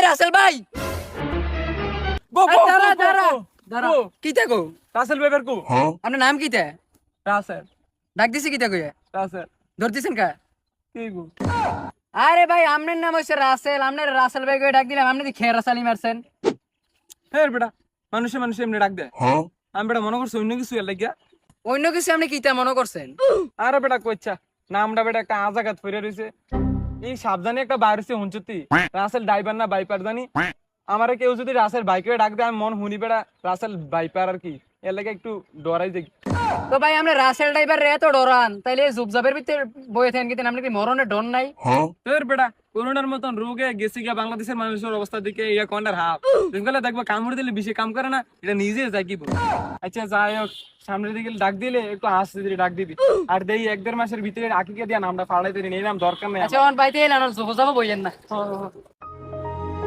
রাসেল ভাই গো গো দাঁড়া গো, দাঁড়া গো, দাঁড়া গো। কিতা গো রাসেল বেবের কো আপনার নাম কিতা রাসেল ডাক দিছি কিতা কইয়া রাসেল ধরতেছেন কা কি গো আরে ভাই আপনার নাম হইছে রাসেল আপনার রাসেল ভাই কইয়া ডাক দিলাম আপনি কি খের রাসালি মারছেন হে বেটা মানুষে মানুষে এমনি ডাক দেয় আমি বেটা মনে করছি অন্য কিছু এর লাগিয়া অন্য কিছু আপনি কিতা মনে করছেন আরে বেটা কইছা নামটা বেটা একটা আজাগাত ফিরে রইছে এই সাবধানে একটা বাইরে হইছে হুনচুতি রাসেল ড্রাইভার না বাইপার জানি আমারে কেউ যদি রাসেল বাইকে ডাক দেয় আমি মন হুনি বেটা রাসেল বাইপার আর কি এর লাগে একটু ডরাই দেখি তো ভাই আমরা রাসেল ড্রাইভার রে এত ডরান তাইলে জুবজাবের ভিতরে বয়ে থাকেন কিন্তু আপনি কি মরণের ডর নাই তোর বেটা করোনার মতন রোগে গেছি গিয়া বাংলাদেশের মানুষের অবস্থা দিকে ইয়া কন্ডার হাফ তুমি দেখবো কাম করে দিলে বেশি কাম করে না এটা নিজে যাই কি বল। আচ্ছা যাই হোক সামনের দিকে ডাক দিলে একটু হাসতে দিলে ডাক দিবি আর দেই 1-1.5 মাসের ভিতরে আকিকে দিয়া নামটা ফাড়াই দিলি এই নাম দরকার নেই আচ্ছা অন পাইতে এলেন আর জুবজাবও বইয়েন না